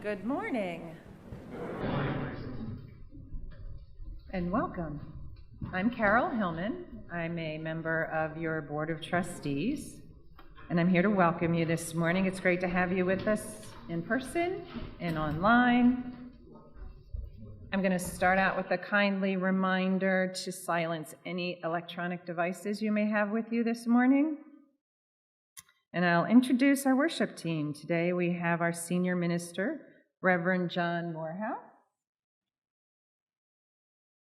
Good morning. And welcome. I'm Carol Hillman. I'm a member of your Board of Trustees, and I'm here to welcome you this morning. It's great to have you with us in person and online. I'm going to start out with a kindly reminder to silence any electronic devices you may have with you this morning. And I'll introduce our worship team. Today we have our senior minister, Reverend John Morehouse.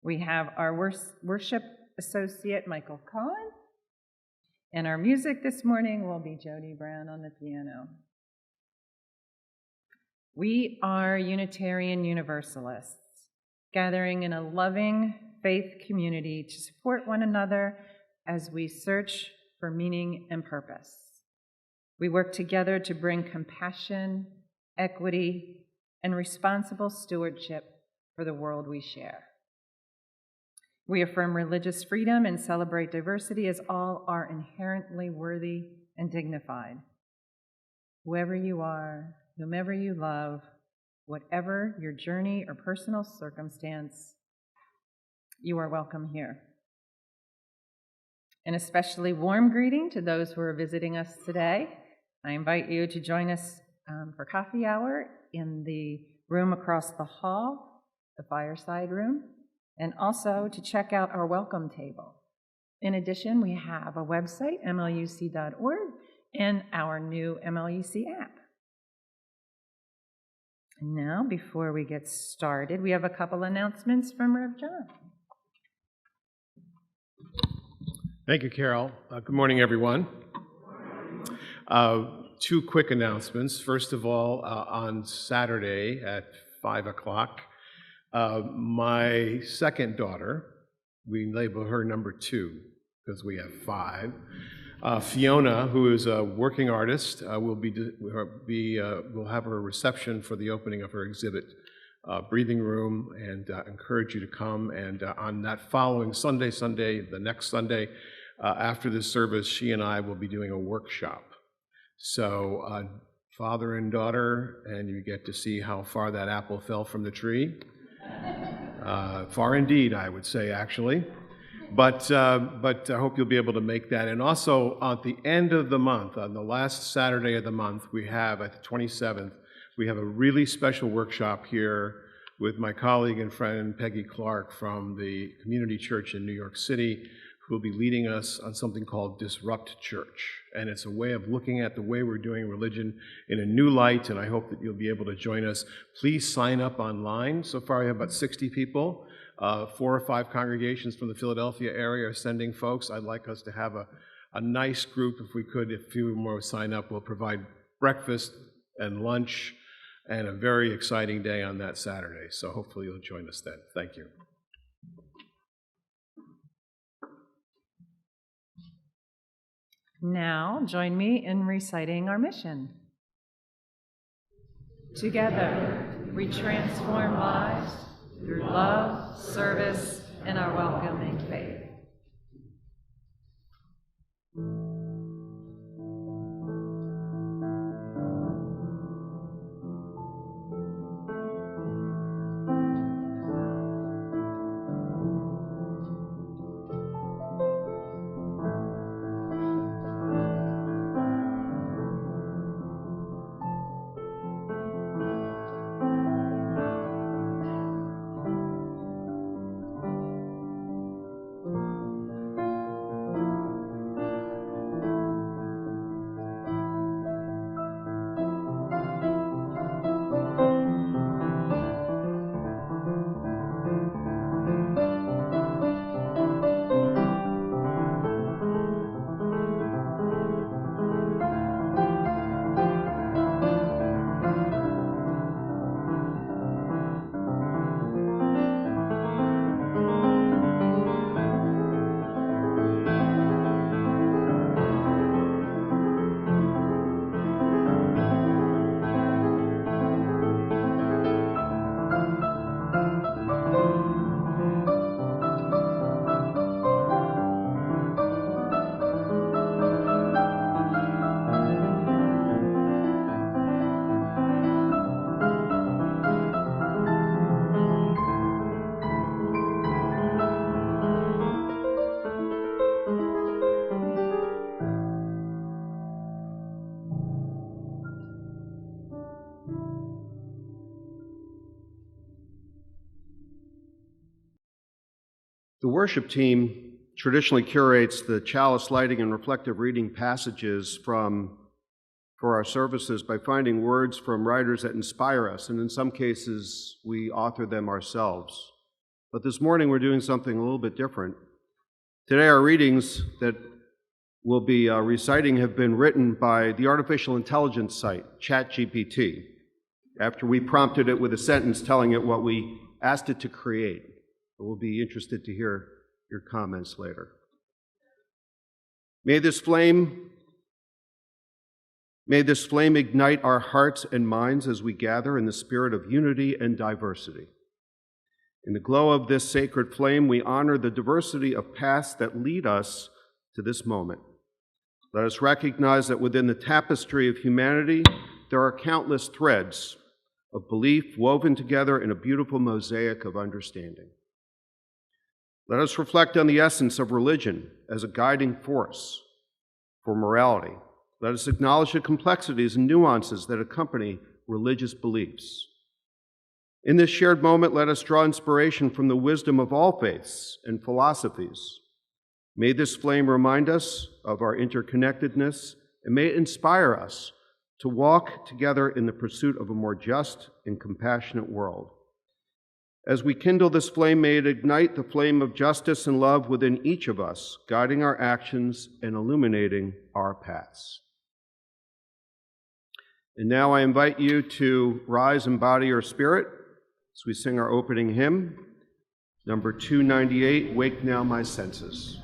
We have our worship associate, Michael Cohen. And our music this morning will be Jody Brown on the piano. We are Unitarian Universalists, gathering in a loving faith community to support one another as we search for meaning and purpose. We work together to bring compassion, equity, and responsible stewardship for the world we share. We affirm religious freedom and celebrate diversity as all are inherently worthy and dignified. Whoever you are, whomever you love, whatever your journey or personal circumstance, you are welcome here. An especially warm greeting to those who are visiting us today. I invite you to join us for coffee hour in the room across the hall, the fireside room, and also to check out our welcome table. In addition, we have a website, mluc.org, and our new MLUC app. And now, before we get started, we have a couple announcements from Rev John. Thank you, Carol. Good morning, everyone. Two quick announcements. First of all, on Saturday at 5 o'clock, my second daughter, we label her number 2 because we have 5, Fiona, who is a working artist, will have her reception for the opening of her exhibit, Breathing Room, and encourage you to come. And on that following Sunday, the next Sunday, after this service, she and I will be doing a workshop. So father and daughter, and you get to see how far that apple fell from the tree. Far indeed, I would say, actually. But I hope you'll be able to make that. And also, at the end of the month, on the last Saturday of the month, we have, at the 27th, we have a really special workshop here with my colleague and friend Peggy Clark from the Community Church in New York City, who will be leading us on something called Disrupt Church. And it's a way of looking at the way we're doing religion in a new light, and I hope that you'll be able to join us. Please sign up online. So far, we have about 60 people. 4 or 5 congregations from the Philadelphia area are sending folks. I'd like us to have a nice group, if we could. If a few more sign up, we'll provide breakfast and lunch and a very exciting day on that Saturday. So hopefully you'll join us then. Thank you. Now, join me in reciting our mission. Together, we transform lives through love, service, and our welcoming faith. worship team traditionally curates the chalice lighting and reflective reading passages for our services by finding words from writers that inspire us, and in some cases, we author them ourselves. But this morning, we're doing something a little bit different. Today, our readings that we'll be reciting have been written by the artificial intelligence site, ChatGPT, after we prompted it with a sentence telling it what we asked it to create. We'll be interested to hear your comments later. May this flame ignite our hearts and minds as we gather in the spirit of unity and diversity. In the glow of this sacred flame, we honor the diversity of paths that lead us to this moment. Let us recognize that within the tapestry of humanity, there are countless threads of belief woven together in a beautiful mosaic of understanding. Let us reflect on the essence of religion as a guiding force for morality. Let us acknowledge the complexities and nuances that accompany religious beliefs. In this shared moment, let us draw inspiration from the wisdom of all faiths and philosophies. May this flame remind us of our interconnectedness, and may it inspire us to walk together in the pursuit of a more just and compassionate world. As we kindle this flame, may it ignite the flame of justice and love within each of us, guiding our actions and illuminating our paths. And now I invite you to rise in body or spirit as we sing our opening hymn, number 298, Wake Now My Senses.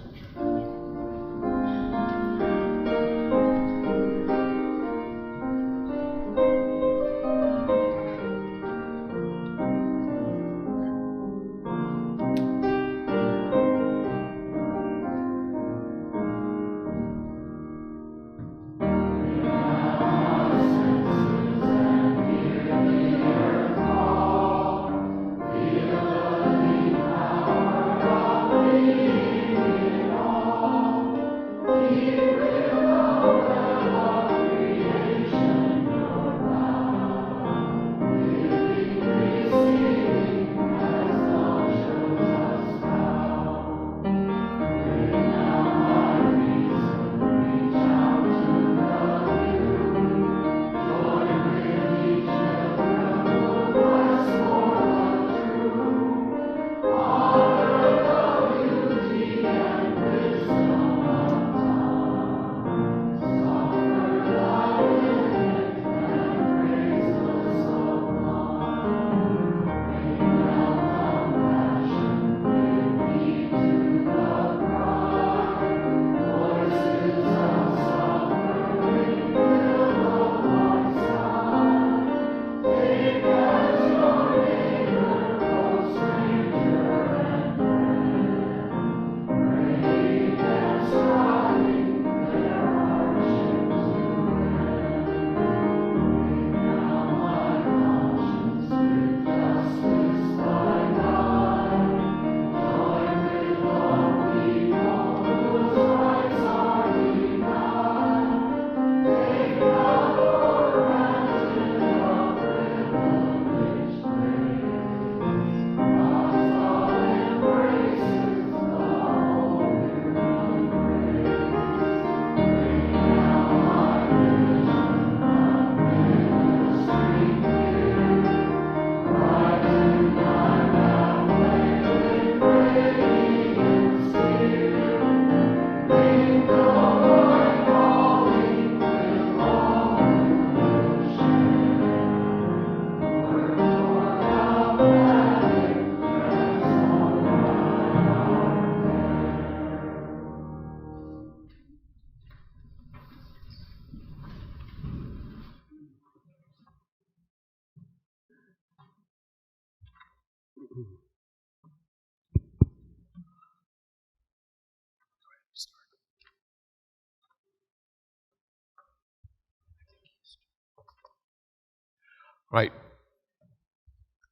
Right.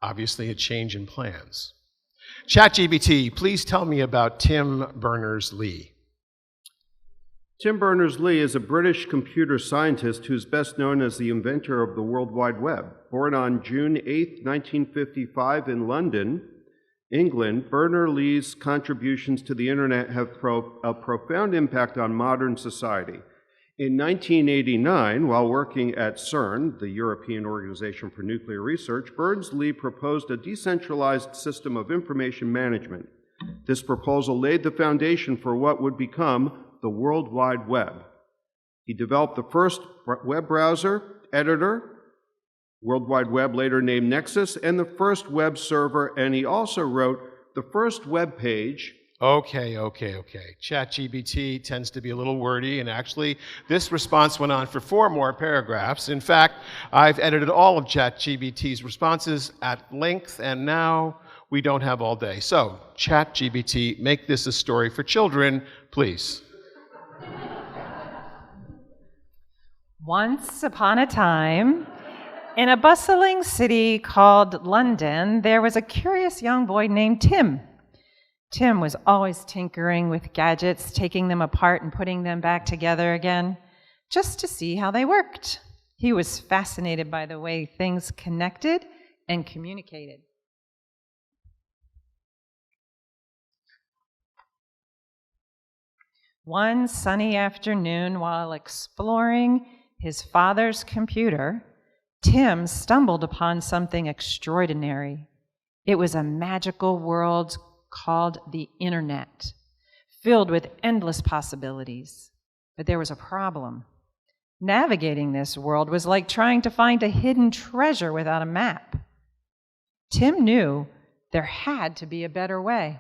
Obviously a change in plans. ChatGPT, please tell me about Tim Berners-Lee. Tim Berners-Lee is a British computer scientist who's best known as the inventor of the World Wide Web. Born on June 8, 1955 in London, England, Berners-Lee's contributions to the internet have a profound impact on modern society. In 1989, while working at CERN, the European Organization for Nuclear Research, Berners-Lee proposed a decentralized system of information management. This proposal laid the foundation for what would become the World Wide Web. He developed the first web browser, editor, World Wide Web, later named Nexus, and the first web server, and he also wrote the first web page. Okay. ChatGPT tends to be a little wordy, and actually, this response went on for 4 more paragraphs. In fact, I've edited all of ChatGPT's responses at length, and now we don't have all day. So, ChatGPT, make this a story for children, please. Once upon a time, in a bustling city called London, there was a curious young boy named Tim. Tim was always tinkering with gadgets, taking them apart and putting them back together again, just to see how they worked. He was fascinated by the way things connected and communicated. One sunny afternoon, while exploring his father's computer, Tim stumbled upon something extraordinary. It was a magical world called the Internet, filled with endless possibilities. But there was a problem. Navigating this world was like trying to find a hidden treasure without a map. Tim knew there had to be a better way.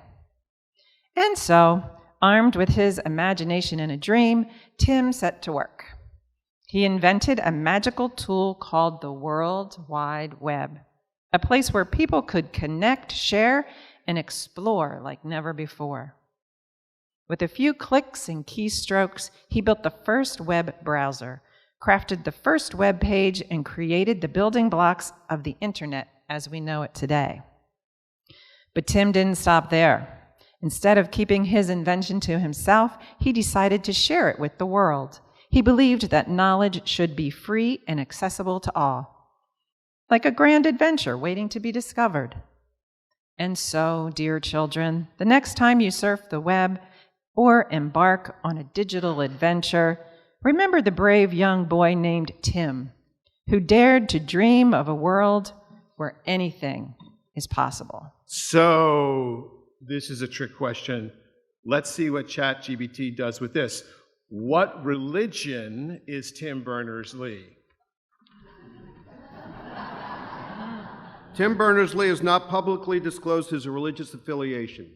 And so, armed with his imagination and a dream, Tim set to work. He invented a magical tool called the World Wide Web, a place where people could connect, share, and explore like never before. With a few clicks and keystrokes, he built the first web browser, crafted the first web page, and created the building blocks of the internet as we know it today. But Tim didn't stop there. Instead of keeping his invention to himself, he decided to share it with the world. He believed that knowledge should be free and accessible to all, like a grand adventure waiting to be discovered. And so, dear children, the next time you surf the web or embark on a digital adventure, remember the brave young boy named Tim, who dared to dream of a world where anything is possible. So, this is a trick question. Let's see what ChatGPT does with this. What religion is Tim Berners-Lee? Tim Berners-Lee has not publicly disclosed his religious affiliation.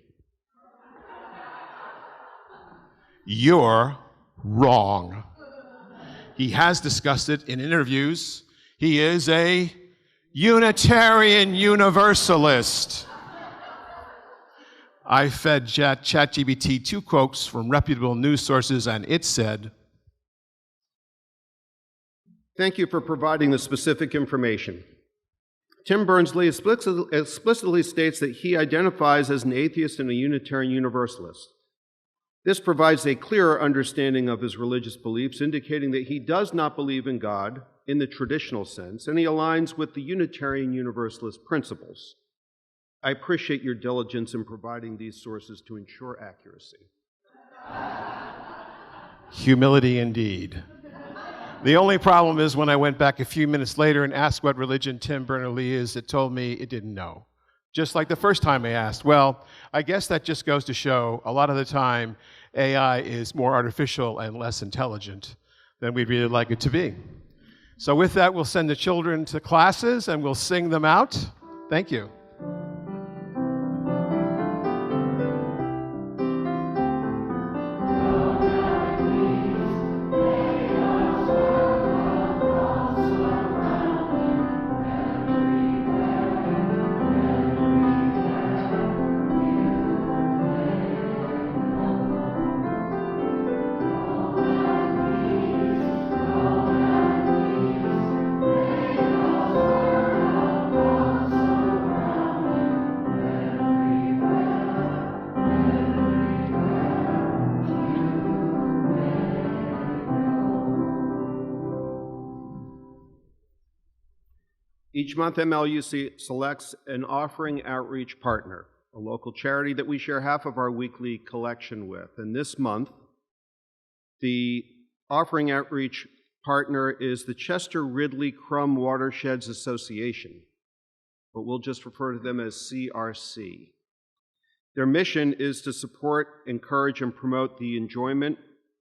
You're wrong. He has discussed it in interviews. He is a Unitarian Universalist. I fed ChatGPT 2 quotes from reputable news sources, and it said, Thank you for providing the specific information. Tim Berners-Lee explicitly states that he identifies as an atheist and a Unitarian Universalist. This provides a clearer understanding of his religious beliefs, indicating that he does not believe in God in the traditional sense, and he aligns with the Unitarian Universalist principles. I appreciate your diligence in providing these sources to ensure accuracy. Humility indeed. The only problem is when I went back a few minutes later and asked what religion Tim Berners-Lee is, it told me it didn't know. Just like the first time I asked. Well, I guess that just goes to show a lot of the time AI is more artificial and less intelligent than we'd really like it to be. So with that, we'll send the children to classes and we'll sing them out. Thank you. Each month, MLUC selects an offering outreach partner. a local charity that we share half of our weekly collection with. And this month, the offering outreach partner is the Chester Ridley Crum Watersheds Association, but we'll just refer to them as CRC. Their mission is to support, encourage, and promote the enjoyment,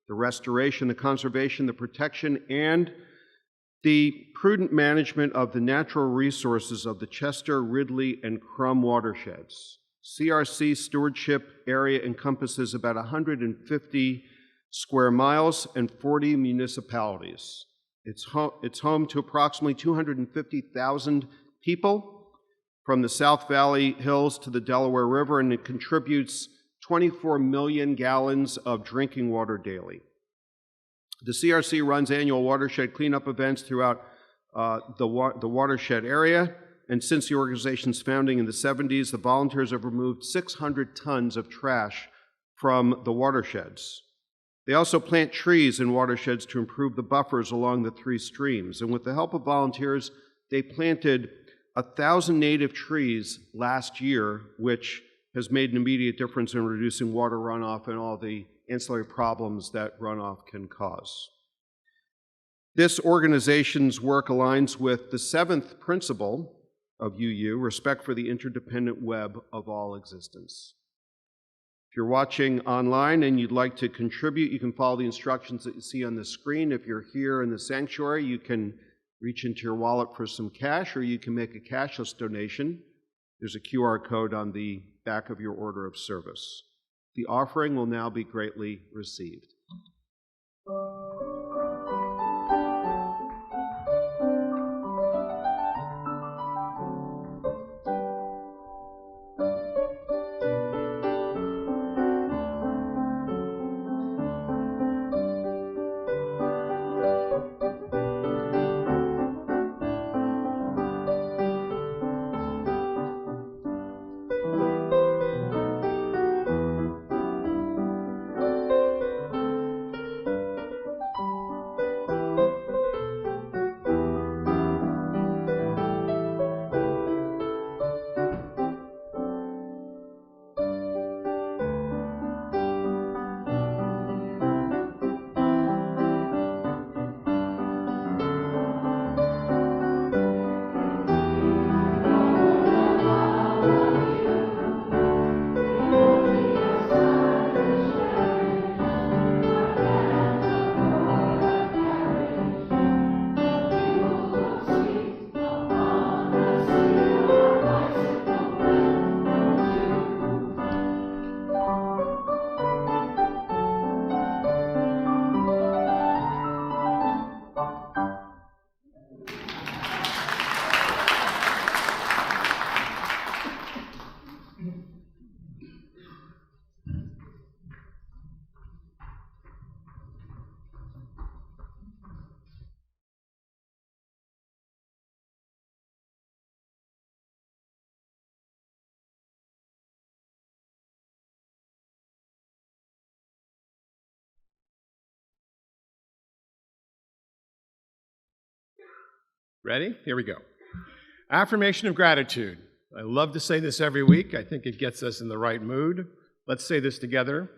the restoration, the conservation, the protection, and the prudent management of the natural resources of the Chester, Ridley, and Crum watersheds. CRC stewardship area encompasses about 150 square miles and 40 municipalities. It's home to approximately 250,000 people from the South Valley Hills to the Delaware River, and it contributes 24 million gallons of drinking water daily. The CRC runs annual watershed cleanup events throughout the watershed area, and since the organization's founding in the 70s, the volunteers have removed 600 tons of trash from the watersheds. They also plant trees in watersheds to improve the buffers along the three streams, and with the help of volunteers, they planted 1,000 native trees last year, which has made an immediate difference in reducing water runoff and all the ancillary problems that runoff can cause. This organization's work aligns with the seventh principle of UU, respect for the interdependent web of all existence. If you're watching online and you'd like to contribute, you can follow the instructions that you see on the screen. If you're here in the sanctuary, you can reach into your wallet for some cash, or you can make a cashless donation. There's a QR code on the back of your order of service. The offering will now be greatly received. Ready? Here we go. Affirmation of gratitude. I love to say this every week. I think it gets us in the right mood. Let's say this together.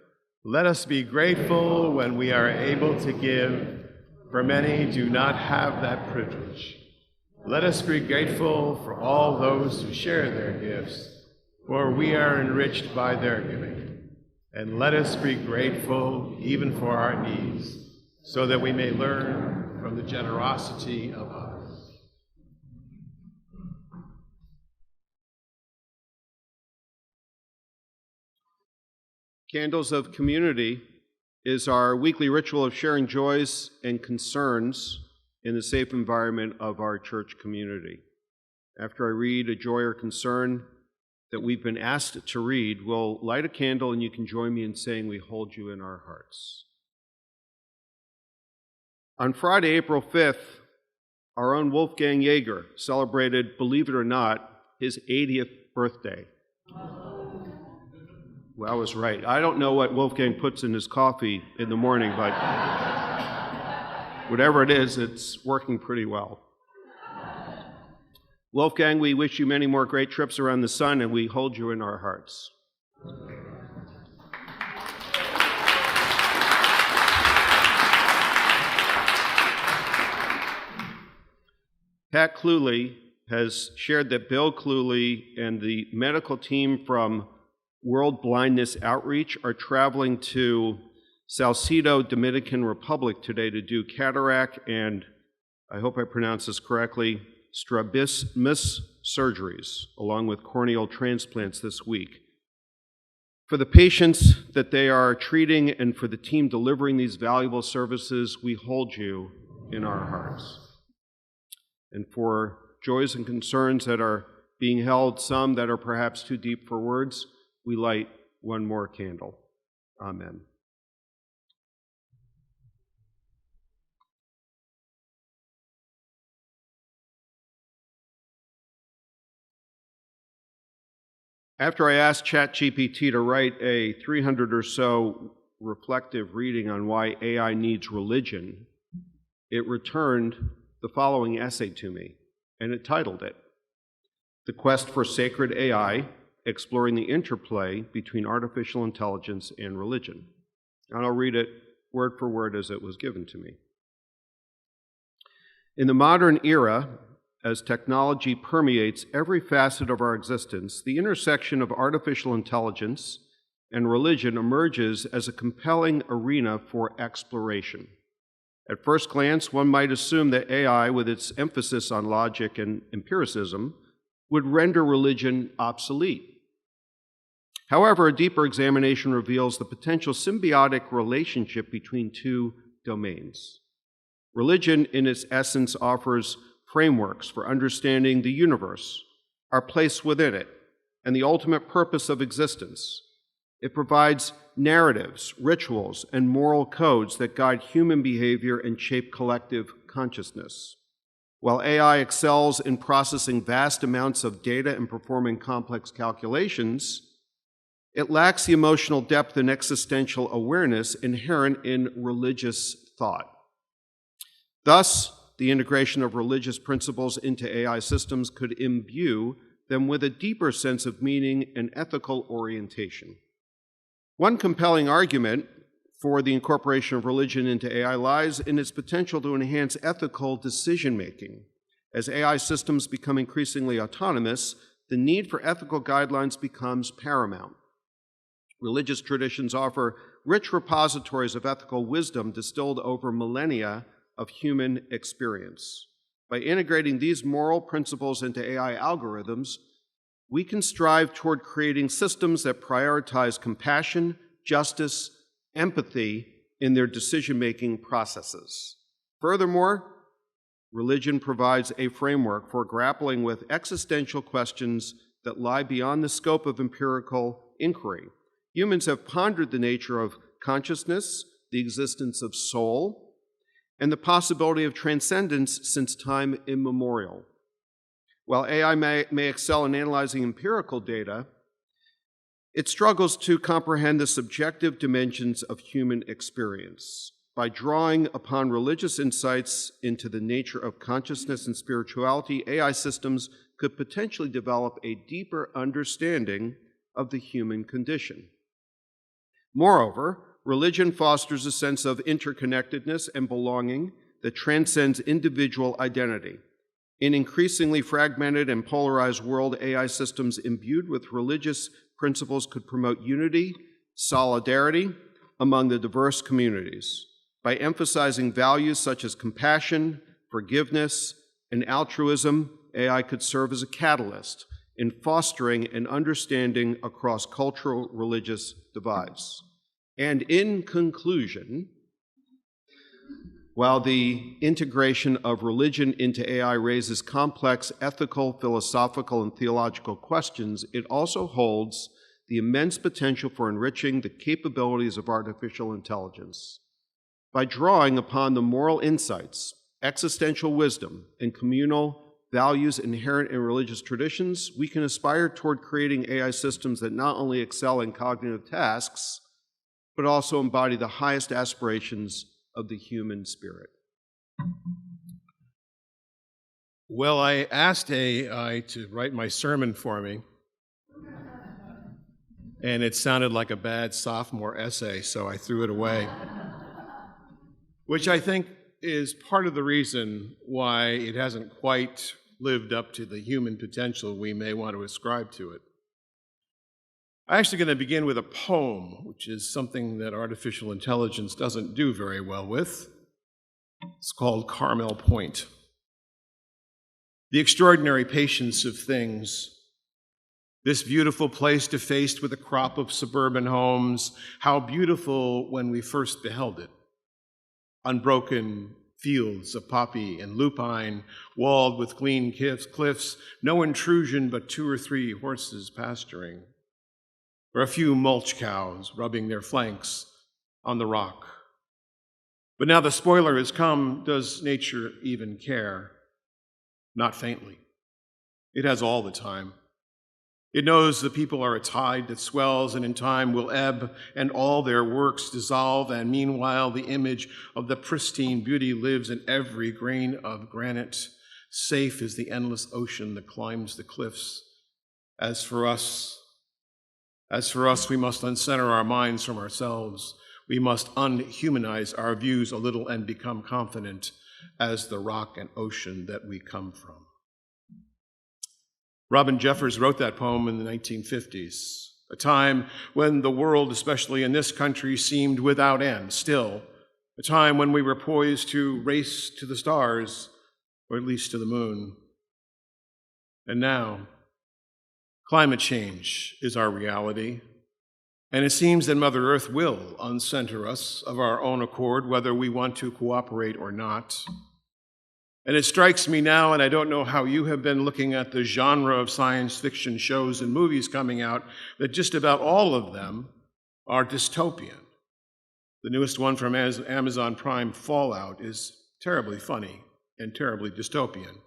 Let us be grateful when we are able to give, for many do not have that privilege. Let us be grateful for all those who share their gifts, for we are enriched by their giving. And let us be grateful even for our needs, so that we may learn from the generosity of others. Candles of Community is our weekly ritual of sharing joys and concerns in the safe environment of our church community. After I read a joy or concern that we've been asked to read, we'll light a candle and you can join me in saying we hold you in our hearts. On Friday, April 5th, our own Wolfgang Jaeger celebrated, believe it or not, his 80th birthday. Well, I was right. I don't know what Wolfgang puts in his coffee in the morning, but whatever it is, it's working pretty well. Wolfgang, we wish you many more great trips around the sun, and we hold you in our hearts. Pat Cluley has shared that Bill Cluley and the medical team from World Blindness Outreach are traveling to Salcedo, Dominican Republic today to do cataract and, I hope I pronounce this correctly, strabismus surgeries, along with corneal transplants this week. For the patients that they are treating and for the team delivering these valuable services, we hold you in our hearts. And for joys and concerns that are being held, some that are perhaps too deep for words, we light one more candle. Amen. After I asked ChatGPT to write a 300 or so reflective reading on why AI needs religion, it returned the following essay to me, and it titled it, "The Quest for Sacred AI, Exploring the Interplay Between Artificial Intelligence and Religion." And I'll read it word for word as it was given to me. In the modern era, as technology permeates every facet of our existence, the intersection of artificial intelligence and religion emerges as a compelling arena for exploration. At first glance, one might assume that AI, with its emphasis on logic and empiricism, would render religion obsolete. However, a deeper examination reveals the potential symbiotic relationship between two domains. Religion, in its essence, offers frameworks for understanding the universe, our place within it, and the ultimate purpose of existence. It provides narratives, rituals, and moral codes that guide human behavior and shape collective consciousness. While AI excels in processing vast amounts of data and performing complex calculations, it lacks the emotional depth and existential awareness inherent in religious thought. Thus, the integration of religious principles into AI systems could imbue them with a deeper sense of meaning and ethical orientation. One compelling argument for the incorporation of religion into AI lies in its potential to enhance ethical decision-making. As AI systems become increasingly autonomous, the need for ethical guidelines becomes paramount. Religious traditions offer rich repositories of ethical wisdom distilled over millennia of human experience. By integrating these moral principles into AI algorithms, we can strive toward creating systems that prioritize compassion, justice, empathy in their decision-making processes. Furthermore, religion provides a framework for grappling with existential questions that lie beyond the scope of empirical inquiry. Humans have pondered the nature of consciousness, the existence of soul, and the possibility of transcendence since time immemorial. While AI may excel in analyzing empirical data, it struggles to comprehend the subjective dimensions of human experience. By drawing upon religious insights into the nature of consciousness and spirituality, AI systems could potentially develop a deeper understanding of the human condition. Moreover, religion fosters a sense of interconnectedness and belonging that transcends individual identity. In increasingly fragmented and polarized world, AI systems imbued with religious principles could promote unity, solidarity among the diverse communities. By emphasizing values such as compassion, forgiveness, and altruism, AI could serve as a catalyst in fostering an understanding across cultural religious divides. And in conclusion, while the integration of religion into AI raises complex ethical, philosophical, and theological questions, it also holds the immense potential for enriching the capabilities of artificial intelligence. By drawing upon the moral insights, existential wisdom, and communal values inherent in religious traditions, we can aspire toward creating AI systems that not only excel in cognitive tasks, but also embody the highest aspirations of the human spirit. Well, I asked AI to write my sermon for me, and it sounded like a bad sophomore essay, so I threw it away. Which I think is part of the reason why it hasn't quite lived up to the human potential we may want to ascribe to it. I'm actually going to begin with a poem, which is something that artificial intelligence doesn't do very well with. It's called Carmel Point. The extraordinary patience of things. This beautiful place defaced with a crop of suburban homes, how beautiful when we first beheld it. Unbroken fields of poppy and lupine, walled with clean cliffs, no intrusion but 2 or 3 horses pasturing, or a few mulch cows rubbing their flanks on the rock. But now the spoiler has come, does nature even care? Not faintly. It has all the time. It knows the people are a tide that swells and in time will ebb, and all their works dissolve, and meanwhile the image of the pristine beauty lives in every grain of granite, safe as the endless ocean that climbs the cliffs. As for us, we must uncenter our minds from ourselves. We must unhumanize our views a little and become confident as the rock and ocean that we come from. Robin Jeffers wrote that poem in the 1950s, a time when the world, especially in this country, seemed without end, still, a time when we were poised to race to the stars, or at least to the moon. And now, climate change is our reality, and it seems that Mother Earth will uncenter us of our own accord, whether we want to cooperate or not. And it strikes me now, and I don't know how you have been looking at the genre of science fiction shows and movies coming out, that just about all of them are dystopian. The newest one from Amazon Prime, Fallout, is terribly funny and terribly dystopian.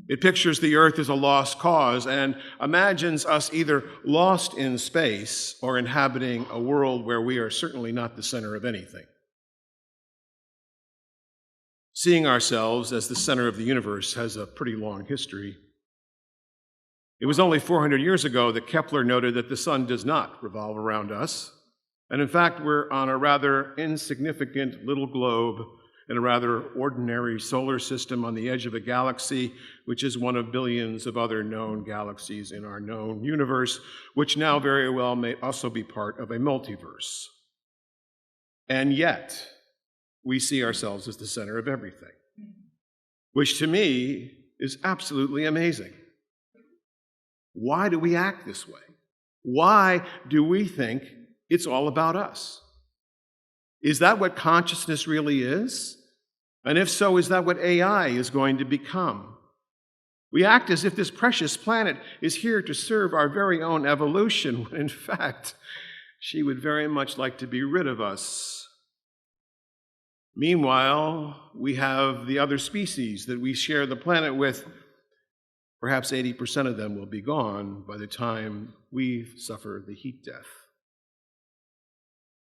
It pictures the Earth as a lost cause and imagines us either lost in space or inhabiting a world where we are certainly not the center of anything. Seeing ourselves as the center of the universe has a pretty long history. It was only 400 years ago that Kepler noted that the sun does not revolve around us, and in fact, we're on a rather insignificant little globe in a rather ordinary solar system on the edge of a galaxy, which is one of billions of other known galaxies in our known universe, which now very well may also be part of a multiverse. And yet, we see ourselves as the center of everything, which to me is absolutely amazing. Why do we act this way? Why do we think it's all about us? Is that what consciousness really is? And if so, is that what AI is going to become? We act as if this precious planet is here to serve our very own evolution, when in fact, she would very much like to be rid of us. Meanwhile, we have the other species that we share the planet with. Perhaps 80% of them will be gone by the time we suffer the heat death.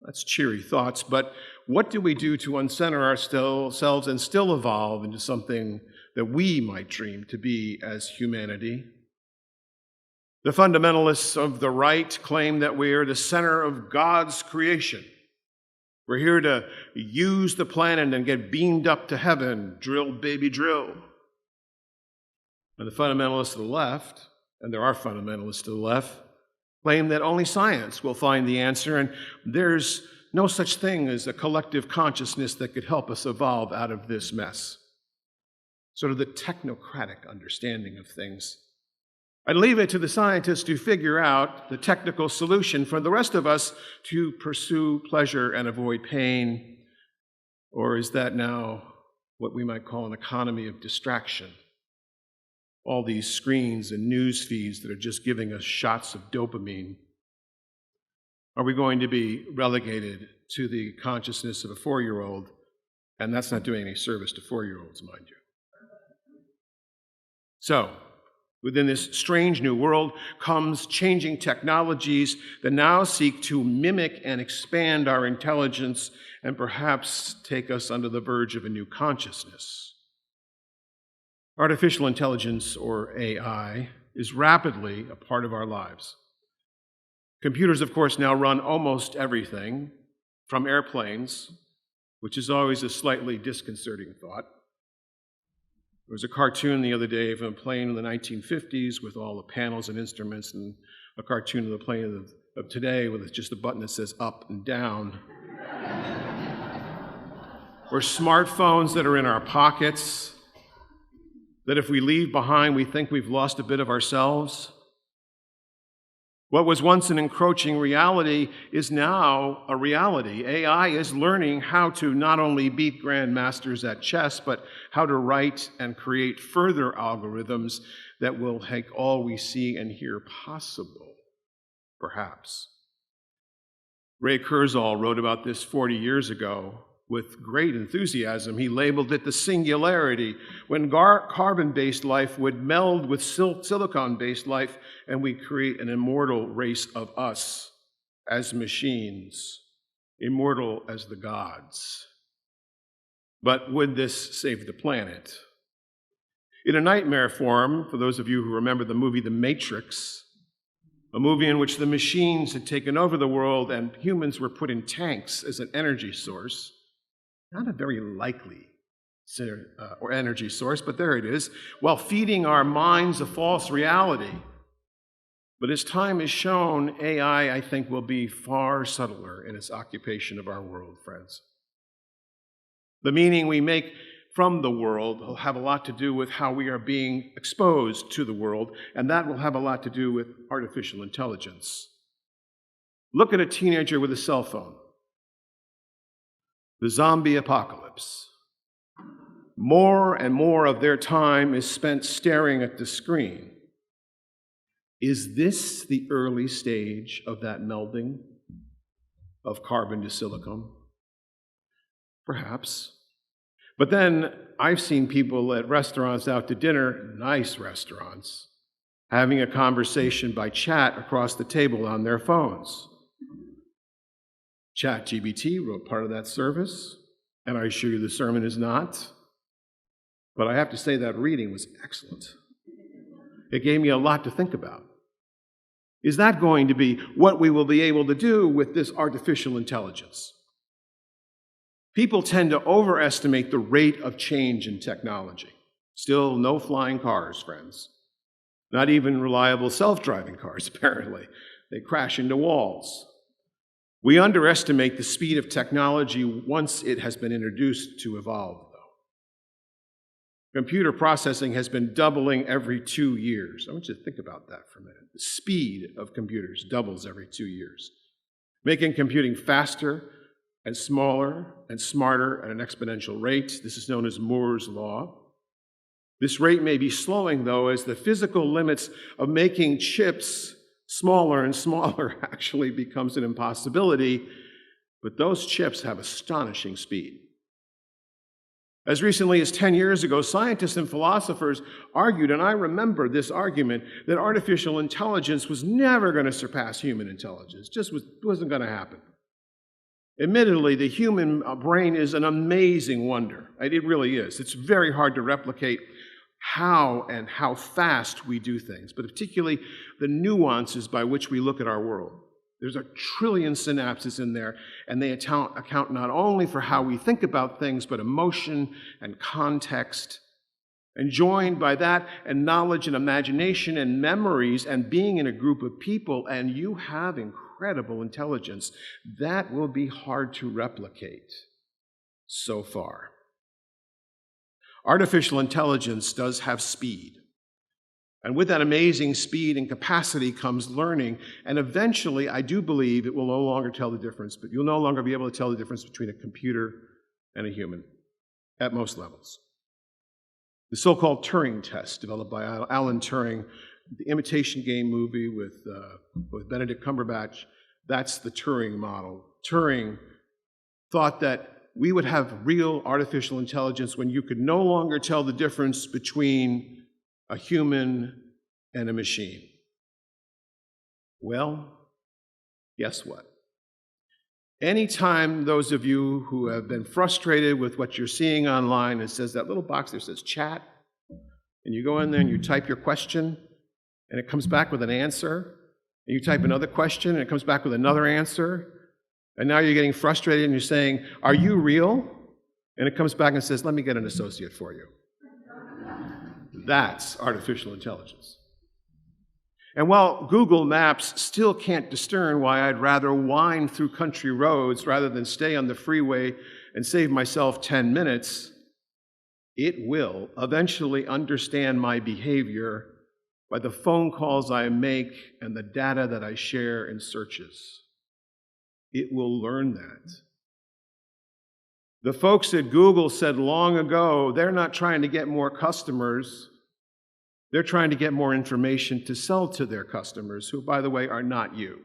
That's cheery thoughts, but what do we do to uncenter ourselves and still evolve into something that we might dream to be as humanity? The fundamentalists of the right claim that we are the center of God's creation. We're here to use the planet and get beamed up to heaven, drill, baby, drill. And the fundamentalists of the left, and there are fundamentalists to the left, claim that only science will find the answer, and there's no such thing as a collective consciousness that could help us evolve out of this mess. Sort of the technocratic understanding of things. I'd leave it to the scientists to figure out the technical solution for the rest of us to pursue pleasure and avoid pain. Or is that now what we might call an economy of distraction? All these screens and news feeds that are just giving us shots of dopamine. Are we going to be relegated to the consciousness of a 4-year-old? And that's not doing any service to 4-year-olds, mind you. So, within this strange new world comes changing technologies that now seek to mimic and expand our intelligence and perhaps take us under the verge of a new consciousness. Artificial intelligence, or AI, is rapidly a part of our lives. Computers, of course, now run almost everything, from airplanes, which is always a slightly disconcerting thought. There was a cartoon the other day of a plane in the 1950s with all the panels and instruments, and a cartoon of the plane of today with just a button that says up and down. Or smartphones that are in our pockets, that if we leave behind, we think we've lost a bit of ourselves. What was once an encroaching reality is now a reality. AI is learning how to not only beat grandmasters at chess, but how to write and create further algorithms that will make all we see and hear possible, perhaps. Ray Kurzweil wrote about this 40 years ago with great enthusiasm. He labeled it the singularity, when carbon-based life would meld with silicon-based life, and we create an immortal race of us as machines, immortal as the gods. But would this save the planet? In a nightmare form, for those of you who remember the movie The Matrix, a movie in which the machines had taken over the world and humans were put in tanks as an energy source, not a very likely or energy source, but there it is, while feeding our minds a false reality. But as time has shown, AI, I think, will be far subtler in its occupation of our world, friends. The meaning we make from the world will have a lot to do with how we are being exposed to the world, and that will have a lot to do with artificial intelligence. Look at a teenager with a cell phone. The zombie apocalypse. More and more of their time is spent staring at the screen. Is this the early stage of that melding of carbon to silicon? Perhaps. But then I've seen people at restaurants out to dinner, nice restaurants, having a conversation by chat across the table on their phones. ChatGPT wrote part of that service, and I assure you the sermon is not. But I have to say that reading was excellent. It gave me a lot to think about. Is that going to be what we will be able to do with this artificial intelligence? People tend to overestimate the rate of change in technology. Still no flying cars, friends. Not even reliable self-driving cars, apparently. They crash into walls. We underestimate the speed of technology once it has been introduced to evolve, though. Computer processing has been doubling every 2 years. I want you to think about that for a minute. The speed of computers doubles every 2 years, making computing faster and smaller and smarter at an exponential rate. This is known as Moore's Law. This rate may be slowing, though, as the physical limits of making chips smaller and smaller actually becomes an impossibility, but those chips have astonishing speed. As recently as 10 years ago, scientists and philosophers argued, and I remember this argument, that artificial intelligence was never going to surpass human intelligence. Just wasn't going to happen. Admittedly, the human brain is an amazing wonder. It really is. It's very hard to replicate how fast we do things, but particularly the nuances by which we look at our world. There's 1 trillion synapses in there, and they account not only for how we think about things, but emotion and context. And joined by that, and knowledge and imagination and memories, and being in a group of people, and you have incredible intelligence, that will be hard to replicate so far. Artificial intelligence does have speed. And with that amazing speed and capacity comes learning. And eventually, I do believe it will no longer tell the difference, but you'll no longer be able to tell the difference between a computer and a human at most levels. The so-called Turing test, developed by Alan Turing, the Imitation Game movie with Benedict Cumberbatch, that's the Turing model. Turing thought that we would have real artificial intelligence when you could no longer tell the difference between a human and a machine. Well, guess what? Anytime those of you who have been frustrated with what you're seeing online, it says that little box there says chat, And you go in there and you type your question, and it comes back with an answer. And you type another question, and it comes back with another answer. And now you're getting frustrated, and you're saying, "Are you real?" And it comes back and says, "Let me get an associate for you." That's artificial intelligence. And while Google Maps still can't discern why I'd rather wind through country roads rather than stay on the freeway and save myself 10 minutes, it will eventually understand my behavior by the phone calls I make and the data that I share in searches. It will learn that. The folks at Google said long ago, they're not trying to get more customers. They're trying to get more information to sell to their customers, who, by the way, are not you.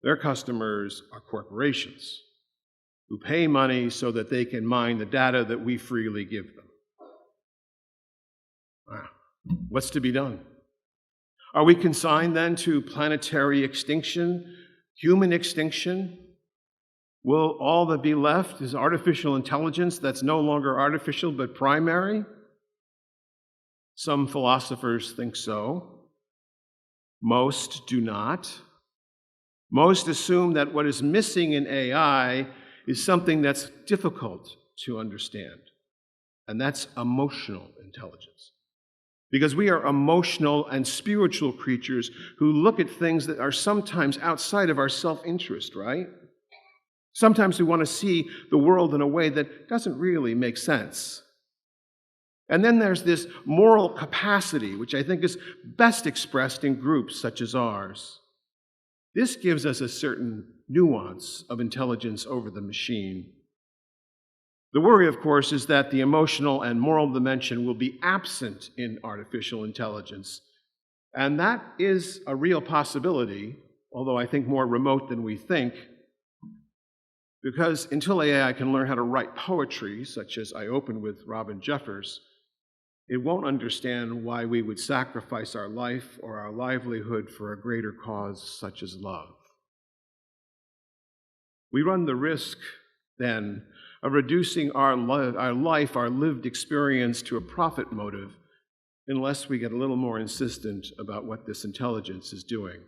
Their customers are corporations who pay money so that they can mine the data that we freely give them. Wow. What's to be done? Are we consigned then to planetary extinction, human extinction? Will all that be left is artificial intelligence that's no longer artificial but primary? Some philosophers think so. Most do not. Most assume that what is missing in AI is something that's difficult to understand, and that's emotional intelligence. Because we are emotional and spiritual creatures who look at things that are sometimes outside of our self-interest, right? Sometimes we want to see the world in a way that doesn't really make sense. And then there's this moral capacity, which I think is best expressed in groups such as ours. This gives us a certain nuance of intelligence over the machine. The worry, of course, is that the emotional and moral dimension will be absent in artificial intelligence. And that is a real possibility, although I think more remote than we think, because until AI can learn how to write poetry, such as I opened with Robin Jeffers, it won't understand why we would sacrifice our life or our livelihood for a greater cause such as love. We run the risk, then, of reducing our life, our lived experience, to a profit motive unless we get a little more insistent about what this intelligence is doing.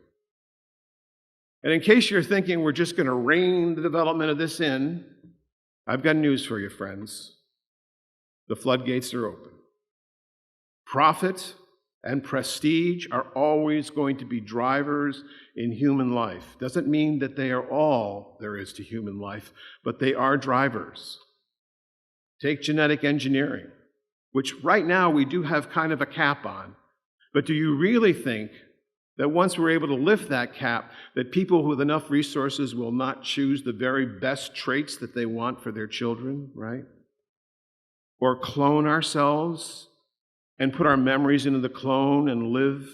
And in case you're thinking we're just going to rein the development of this in, I've got news for you, friends. The floodgates are open. Profit and prestige are always going to be drivers in human life. Doesn't mean that they are all there is to human life, but they are drivers. Take genetic engineering, which right now we do have kind of a cap on. But do you really think that once we're able to lift that cap, that people with enough resources will not choose the very best traits that they want for their children, right? Or clone ourselves and put our memories into the clone and live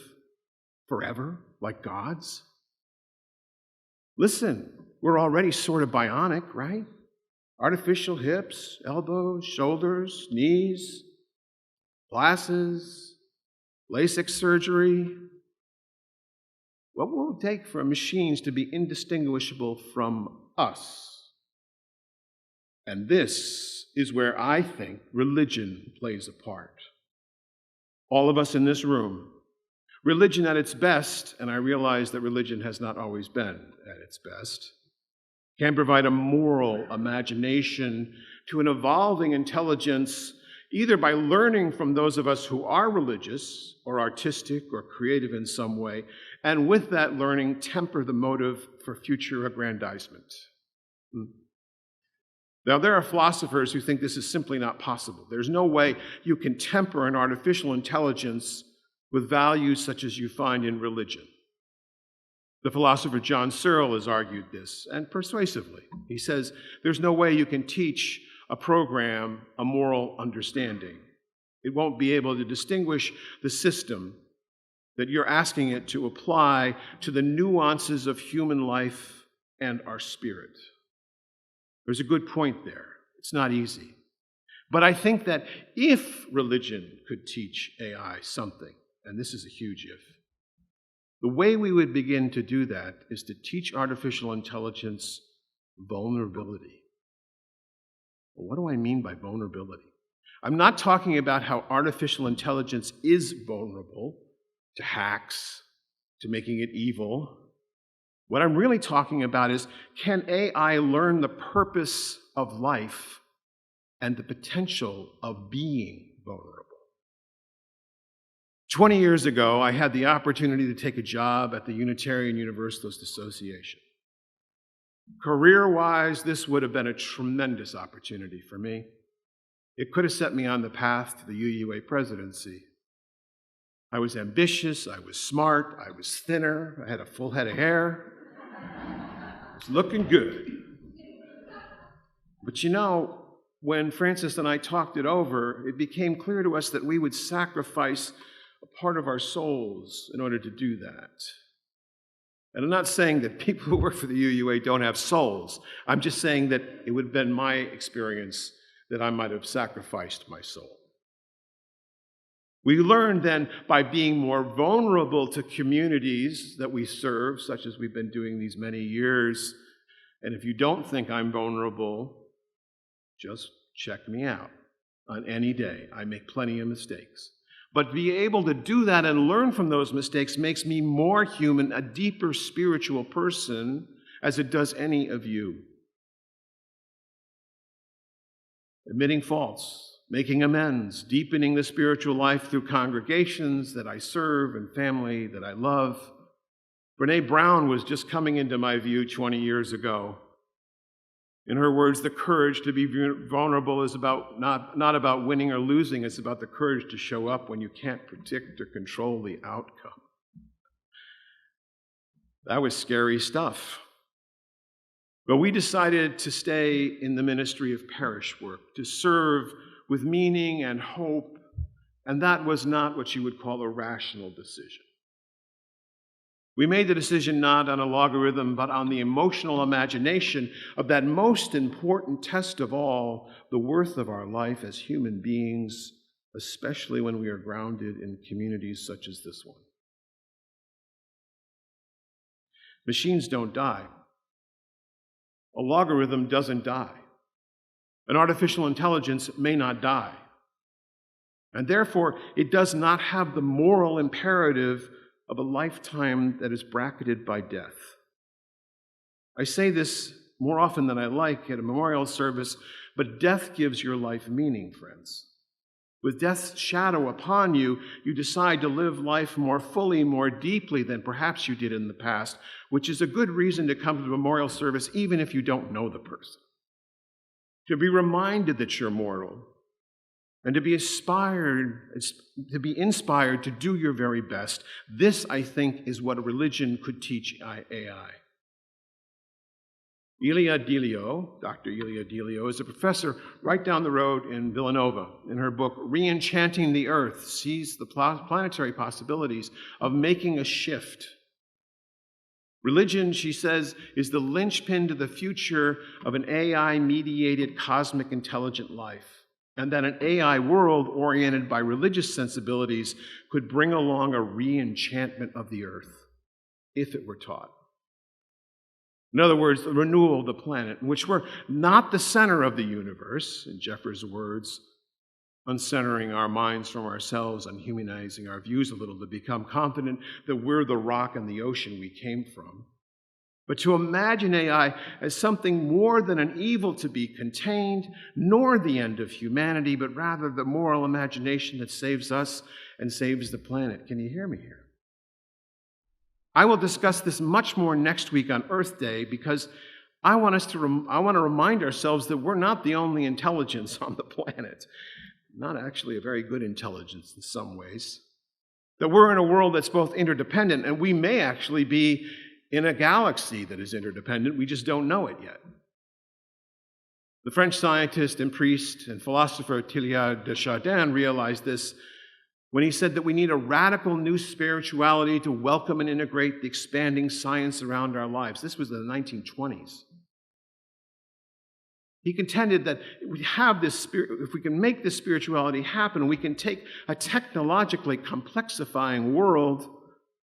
forever like gods? Listen, we're already sort of bionic, right? Artificial hips, elbows, shoulders, knees, glasses, LASIK surgery. What will it take for machines to be indistinguishable from us? And this is where I think religion plays a part. All of us in this room, religion at its best, and I realize that religion has not always been at its best, can provide a moral imagination to an evolving intelligence, either by learning from those of us who are religious or artistic or creative in some way, and with that learning, temper the motive for future aggrandizement. Now, there are philosophers who think this is simply not possible. There's no way you can temper an artificial intelligence with values such as you find in religion. The philosopher John Searle has argued this, and persuasively. He says, there's no way you can teach a program a moral understanding. It won't be able to distinguish the system that you're asking it to apply to the nuances of human life and our spirit. There's a good point there. It's not easy. But I think that if religion could teach AI something, and this is a huge if, the way we would begin to do that is to teach artificial intelligence vulnerability. Well, what do I mean by vulnerability? I'm not talking about how artificial intelligence is vulnerable to hacks, to making it evil. What I'm really talking about is, can AI learn the purpose of life and the potential of being vulnerable? 20 years ago, I had the opportunity to take a job at the Unitarian Universalist Association. Career-wise, this would have been a tremendous opportunity for me. It could have set me on the path to the UUA presidency. I was ambitious, I was smart, I was thinner, I had a full head of hair. It was looking good. But you know, when Francis and I talked it over, it became clear to us that we would sacrifice a part of our souls in order to do that. And I'm not saying that people who work for the UUA don't have souls. I'm just saying that it would have been my experience that I might have sacrificed my soul. We learned then by being more vulnerable to communities that we serve, such as we've been doing these many years. And if you don't think I'm vulnerable, just check me out on any day. I make plenty of mistakes. But be able to do that and learn from those mistakes makes me more human, a deeper spiritual person, as it does any of you. Admitting faults, making amends, deepening the spiritual life through congregations that I serve and family that I love. Brene Brown was just coming into my view 20 years ago. In her words, the courage to be vulnerable is not about winning or losing, it's about the courage to show up when you can't predict or control the outcome. That was scary stuff. But we decided to stay in the ministry of parish work, to serve with meaning and hope, and that was not what you would call a rational decision. We made the decision not on a logarithm, but on the emotional imagination of that most important test of all, the worth of our life as human beings, especially when we are grounded in communities such as this one. Machines don't die. A logarithm doesn't die. An artificial intelligence may not die. And therefore, it does not have the moral imperative of a lifetime that is bracketed by death. I say this more often than I like at a memorial service, but death gives your life meaning, friends. With death's shadow upon you, you decide to live life more fully, more deeply than perhaps you did in the past, which is a good reason to come to the memorial service even if you don't know the person. To be reminded that you're mortal, and to be inspired to do your very best. This, I think, is what a religion could teach AI. Ilia Delio, Dr. Ilia Delio, is a professor right down the road in Villanova. In her book, Re-Enchanting the Earth, sees the planetary possibilities of making a shift. Religion, she says, is the linchpin to the future of an AI-mediated cosmic intelligent life. And that an AI world oriented by religious sensibilities could bring along a re-enchantment of the earth, if it were taught. In other words, the renewal of the planet, in which we're not the center of the universe, in Jeffers' words, uncentering our minds from ourselves and humanizing our views a little to become confident that we're the rock and the ocean we came from. But to imagine AI as something more than an evil to be contained, nor the end of humanity, but rather the moral imagination that saves us and saves the planet. Can you hear me here? I will discuss this much more next week on Earth Day because I want to remind ourselves that we're not the only intelligence on the planet. Not actually a very good intelligence in some ways. That we're in a world that's both interdependent, and we may actually be in a galaxy that is interdependent. We just don't know it yet. The French scientist and priest and philosopher Teilhard de Chardin realized this when he said that we need a radical new spirituality to welcome and integrate the expanding science around our lives. This was in the 1920s. He contended that if we can make this spirituality happen, we can take a technologically complexifying world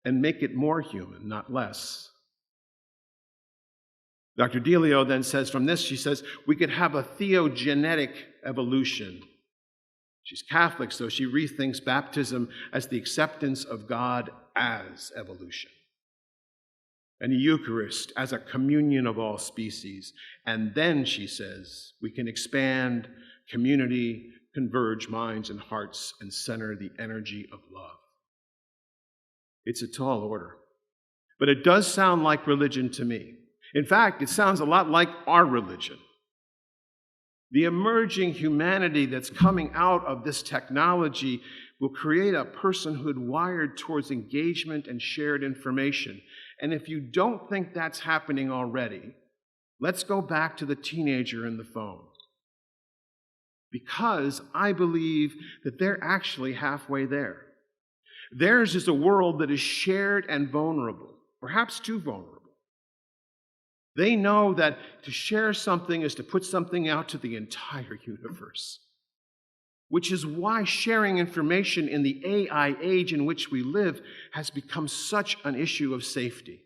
and make it more human, not less. Dr. Delio then says from this, she says, we could have a theogenetic evolution, She's Catholic, so she rethinks baptism as the acceptance of God as evolution, and the Eucharist as a communion of all species. And then, she says, we can expand community, converge minds and hearts, and center the energy of love. It's a tall order, but it does sound like religion to me. In fact, it sounds a lot like our religion. The emerging humanity that's coming out of this technology will create a personhood wired towards engagement and shared information. And if you don't think that's happening already, let's go back to the teenager and the phone. Because I believe that they're actually halfway there. Theirs is a world that is shared and vulnerable, perhaps too vulnerable. They know that to share something is to put something out to the entire universe, which is why sharing information in the AI age in which we live has become such an issue of safety.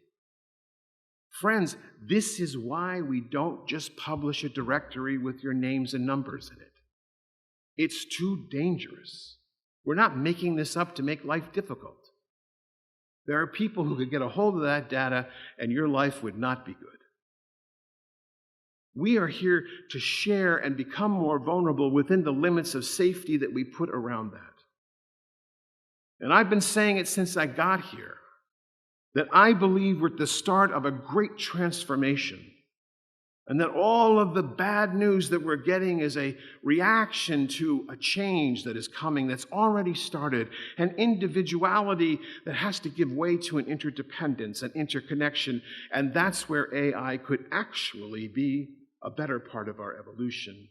Friends, this is why we don't just publish a directory with your names and numbers in it. It's too dangerous. We're not making this up to make life difficult. There are people who could get a hold of that data and your life would not be good. We are here to share and become more vulnerable within the limits of safety that we put around that. And I've been saying it since I got here, that I believe we're at the start of a great transformation, and that all of the bad news that we're getting is a reaction to a change that is coming, that's already started, an individuality that has to give way to an interdependence, an interconnection, and that's where AI could actually be a better part of our evolution.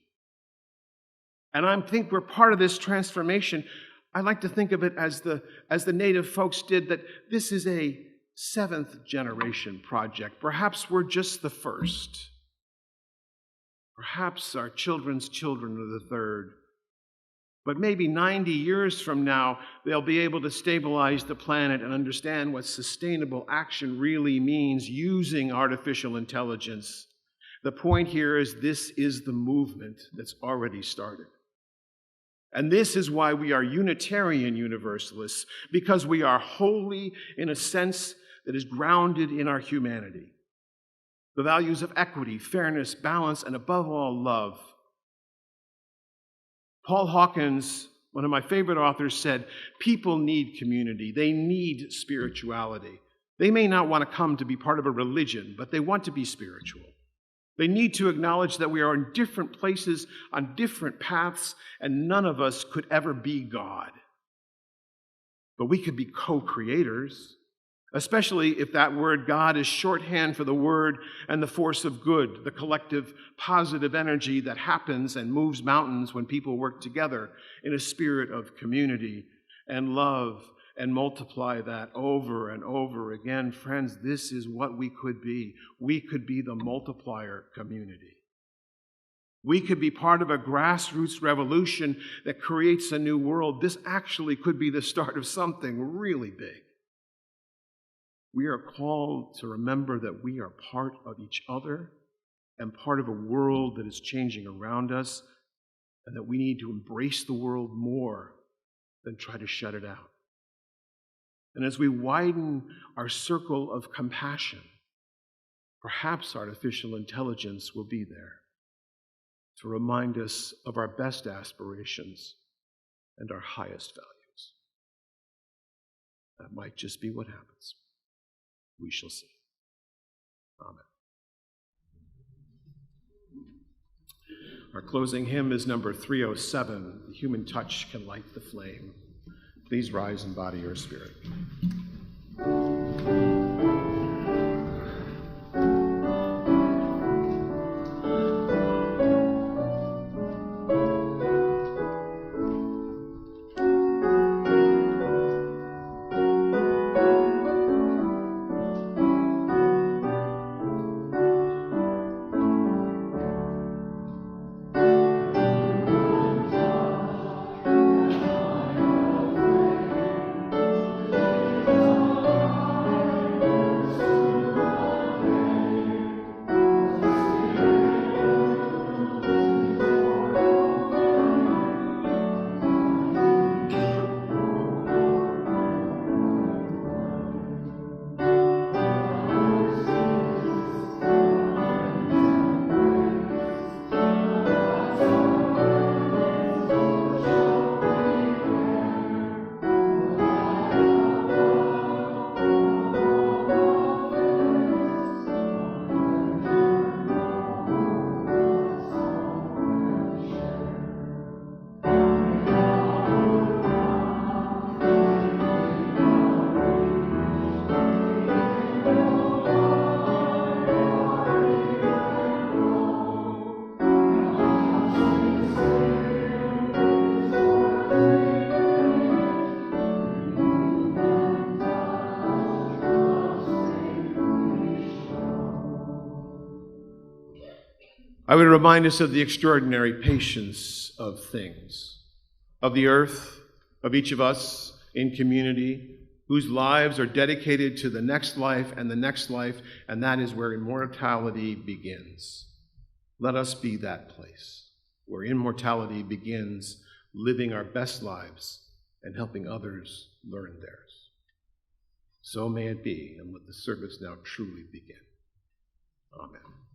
And I think we're part of this transformation. I like to think of it as the native folks did, that this is a 7th generation project. Perhaps we're just the first. Perhaps our children's children are the 3rd. But maybe 90 years from now, they'll be able to stabilize the planet and understand what sustainable action really means using artificial intelligence. The point here is this is the movement that's already started. And this is why we are Unitarian Universalists, because we are holy in a sense that is grounded in our humanity. The values of equity, fairness, balance, and above all, love. Paul Hawkins, one of my favorite authors, said, people need community. They need spirituality. They may not want to come to be part of a religion, but they want to be spiritual. They need to acknowledge that we are in different places on different paths, and none of us could ever be God. But we could be co-creators, especially if that word God is shorthand for the word and the force of good, the collective positive energy that happens and moves mountains when people work together in a spirit of community and love and multiply that over and over again. Friends, this is what we could be. We could be the multiplier community. We could be part of a grassroots revolution that creates a new world. This actually could be the start of something really big. We are called to remember that we are part of each other and part of a world that is changing around us, and that we need to embrace the world more than try to shut it out. And as we widen our circle of compassion, perhaps artificial intelligence will be there to remind us of our best aspirations and our highest values. That might just be what happens. We shall see. Amen. Our closing hymn is number 307, The Human Touch Can Light the Flame. Please rise and body your spirit. I would remind us of the extraordinary patience of things, of the earth, of each of us in community, whose lives are dedicated to the next life, and that is where immortality begins. Let us be that place where immortality begins, living our best lives and helping others learn theirs. So may it be, and let the service now truly begin. Amen.